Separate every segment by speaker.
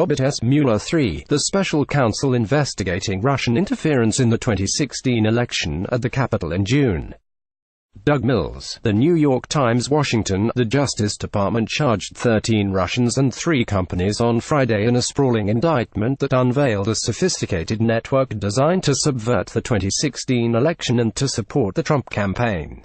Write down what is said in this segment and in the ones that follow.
Speaker 1: Robert S. Mueller III, the special counsel investigating Russian interference in the 2016 election at the Capitol in June. Doug Mills, The New York Times, Washington. The Justice Department charged 13 Russians and 3 companies on Friday in a sprawling indictment that unveiled a sophisticated network designed to subvert the 2016 election and to support the Trump campaign.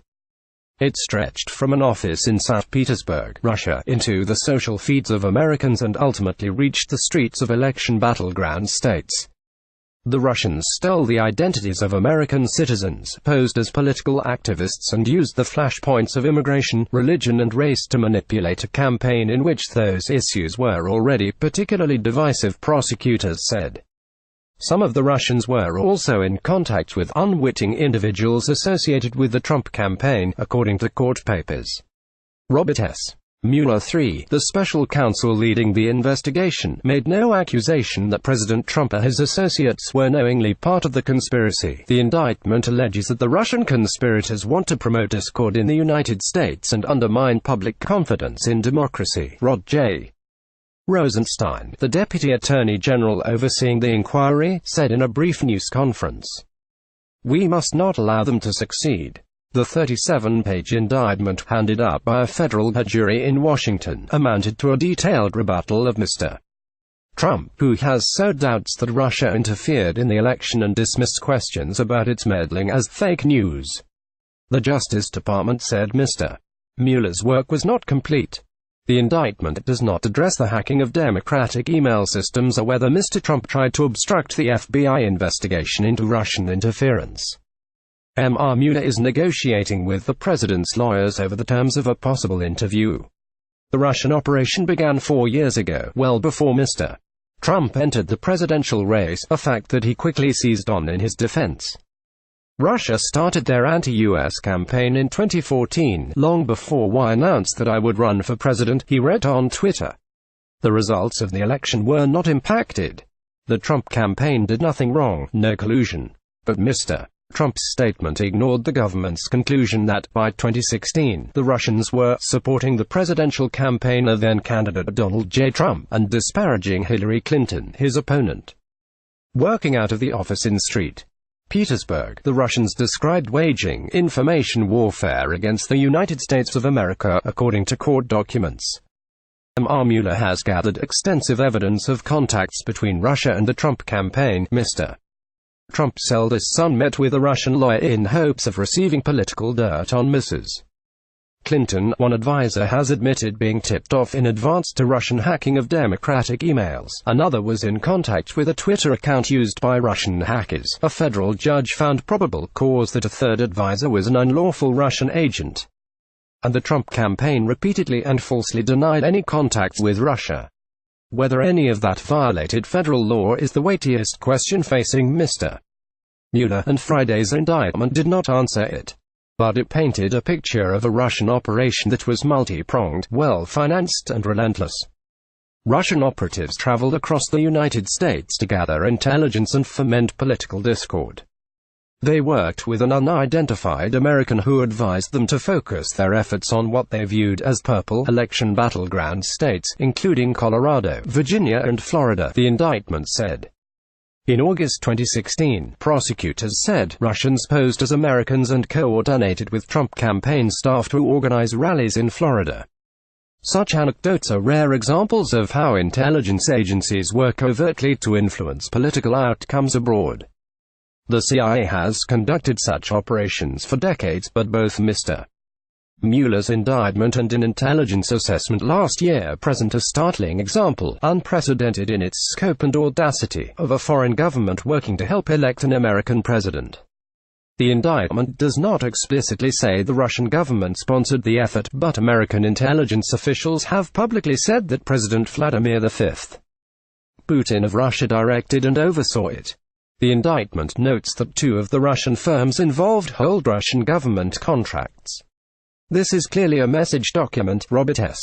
Speaker 1: It stretched from an office in St. Petersburg, Russia, into the social feeds of Americans and ultimately reached the streets of election battleground states. The Russians stole the identities of American citizens, posed as political activists, and used the flashpoints of immigration, religion and race to manipulate a campaign in which those issues were already particularly divisive, prosecutors said. Some of the Russians were also in contact with unwitting individuals associated with the Trump campaign, according to court papers. Robert S. Mueller III, the special counsel leading the investigation, made no accusation that President Trump or his associates were knowingly part of the conspiracy. The indictment alleges that the Russian conspirators want to promote discord in the United States and undermine public confidence in democracy. Rod J. Rosenstein, the Deputy Attorney General overseeing the inquiry, said in a brief news conference, "We must not allow them to succeed." The 37-page indictment, handed up by a federal jury in Washington, amounted to a detailed rebuttal of Mr. Trump, who has sowed doubts that Russia interfered in the election and dismissed questions about its meddling as fake news. The Justice Department said Mr. Mueller's work was not complete. The indictment does not address the hacking of Democratic email systems or whether Mr. Trump tried to obstruct the FBI investigation into Russian interference. Mr. Mueller is negotiating with the president's lawyers over the terms of a possible interview. The Russian operation began 4 years ago, well before Mr. Trump entered the presidential race, a fact that he quickly seized on in his defense. Russia started their anti-US campaign in 2014, long before I announced that I would run for president, he wrote on Twitter. The results of the election were not impacted. The Trump campaign did nothing wrong, no collusion. But Mr. Trump's statement ignored the government's conclusion that, by 2016, the Russians were supporting the presidential campaign of then-candidate Donald J. Trump, and disparaging Hillary Clinton, his opponent. Working out of the office in St. Petersburg, the Russians described waging information warfare against the United States of America, according to court documents. Mr. Mueller has gathered extensive evidence of contacts between Russia and the Trump campaign. Mr. Trump's eldest son met with a Russian lawyer in hopes of receiving political dirt on Mrs. Clinton. One advisor has admitted being tipped off in advance to Russian hacking of Democratic emails. Another was in contact with a Twitter account used by Russian hackers. A federal judge found probable cause that a third advisor was an unlawful Russian agent. And the Trump campaign repeatedly and falsely denied any contacts with Russia. Whether any of that violated federal law is the weightiest question facing Mr. Mueller, and Friday's indictment did not answer it. But it painted a picture of a Russian operation that was multi-pronged, well-financed and relentless. Russian operatives traveled across the United States to gather intelligence and foment political discord. They worked with an unidentified American who advised them to focus their efforts on what they viewed as purple election battleground states, including Colorado, Virginia and Florida, the indictment said. In August 2016, prosecutors said Russians posed as Americans and coordinated with Trump campaign staff to organize rallies in Florida. Such anecdotes are rare examples of how intelligence agencies work covertly to influence political outcomes abroad. The CIA has conducted such operations for decades, but both Mr. Mueller's indictment and an intelligence assessment last year present a startling example, unprecedented in its scope and audacity, of a foreign government working to help elect an American president. The indictment does not explicitly say the Russian government sponsored the effort, but American intelligence officials have publicly said that President Vladimir V. Putin of Russia directed and oversaw it. The indictment notes that 2 of the Russian firms involved hold Russian government contracts. This is clearly a message document, Robert S.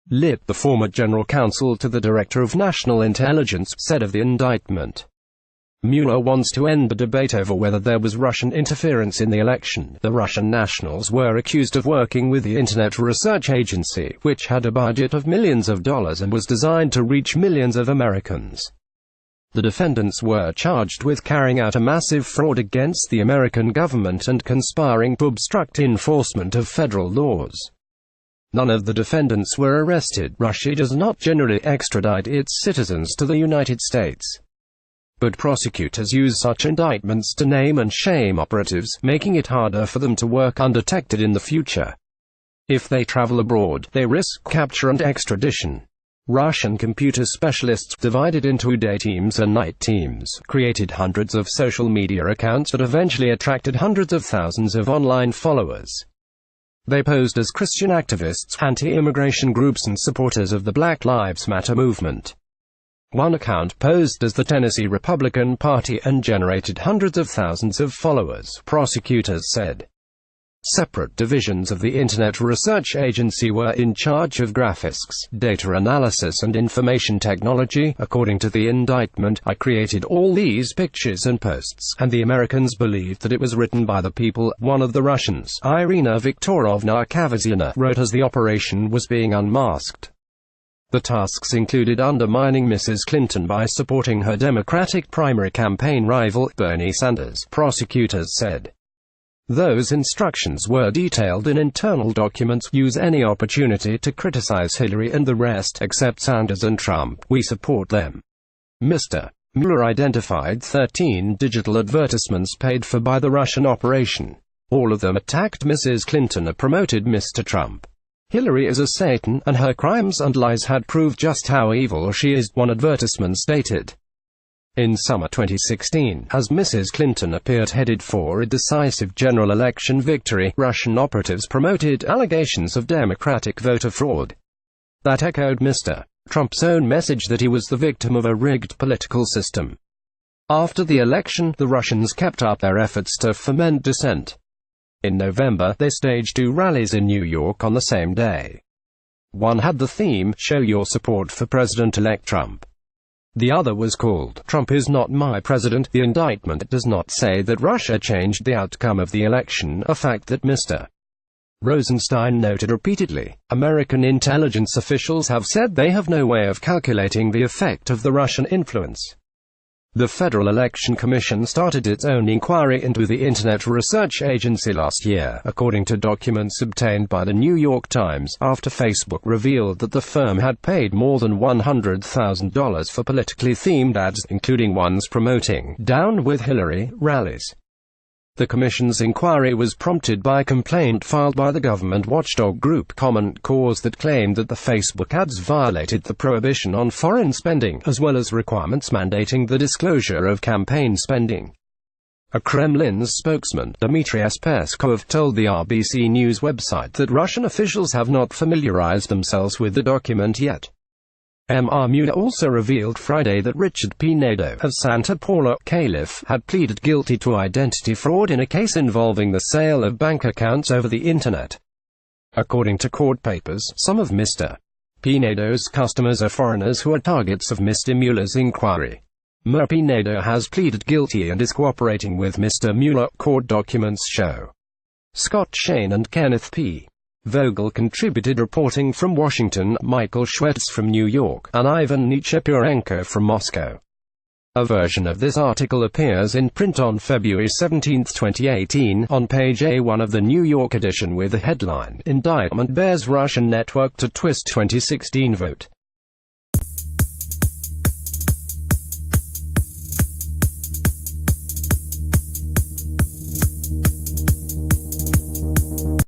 Speaker 1: Lipp, the former general counsel to the Director of National Intelligence, said of the indictment. Mueller wants to end the debate over whether there was Russian interference in the election. The Russian nationals were accused of working with the Internet Research Agency, which had a budget of millions of dollars and was designed to reach millions of Americans. The defendants were charged with carrying out a massive fraud against the American government and conspiring to obstruct enforcement of federal laws. None of the defendants were arrested. Russia does not generally extradite its citizens to the United States. But prosecutors use such indictments to name and shame operatives, making it harder for them to work undetected in the future. If they travel abroad, they risk capture and extradition. Russian computer specialists, divided into day teams and night teams, created hundreds of social media accounts that eventually attracted hundreds of thousands of online followers. They posed as Christian activists, anti-immigration groups and supporters of the Black Lives Matter movement. One account posed as the Tennessee Republican Party and generated hundreds of thousands of followers, prosecutors said. Separate divisions of the Internet Research Agency were in charge of graphics, data analysis and information technology. According to the indictment, I created all these pictures and posts, and the Americans believed that it was written by the people. One of the Russians, Irina Viktorovna Kavazyana, wrote as the operation was being unmasked. The tasks included undermining Mrs. Clinton by supporting her Democratic primary campaign rival, Bernie Sanders, prosecutors said. Those instructions were detailed in internal documents. Use any opportunity to criticize Hillary and the rest, except Sanders and Trump. We support them. Mr. Mueller identified 13 digital advertisements paid for by the Russian operation. All of them attacked Mrs. Clinton or promoted Mr. Trump. Hillary is a Satan, and her crimes and lies had proved just how evil she is, one advertisement stated. In summer 2016, as Mrs. Clinton appeared headed for a decisive general election victory, Russian operatives promoted allegations of Democratic voter fraud. That echoed Mr. Trump's own message that he was the victim of a rigged political system. After the election, the Russians kept up their efforts to foment dissent. In November, they staged 2 rallies in New York on the same day. One had the theme, "Show your support for President-elect Trump." The other was called, "Trump is not my president." The indictment does not say that Russia changed the outcome of the election, a fact that Mr. Rosenstein noted repeatedly. American intelligence officials have said they have no way of calculating the effect of the Russian influence. The Federal Election Commission started its own inquiry into the Internet Research Agency last year, according to documents obtained by the New York Times, after Facebook revealed that the firm had paid more than $100,000 for politically themed ads, including ones promoting "Down with Hillary" rallies. The Commission's inquiry was prompted by a complaint filed by the government watchdog group Common Cause that claimed that the Facebook ads violated the prohibition on foreign spending, as well as requirements mandating the disclosure of campaign spending. A Kremlin's spokesman, Dmitry Peskov, told the RBC News website that Russian officials have not familiarized themselves with the document yet. Mueller also revealed Friday that Richard Pinedo of Santa Paula, Calif., had pleaded guilty to identity fraud in a case involving the sale of bank accounts over the Internet. According to court papers, some of Mr. Pinedo's customers are foreigners who are targets of Mr. Mueller's inquiry. Pinedo has pleaded guilty and is cooperating with Mr. Mueller, court documents show. Scott Shane and Kenneth P. Vogel contributed reporting from Washington, Michael Schwetz from New York, and Ivan Nechepurenko from Moscow. A version of this article appears in print on February 17, 2018, on page A1 of the New York edition with the headline, "Indictment Bears Russian Network to Twist 2016 Vote."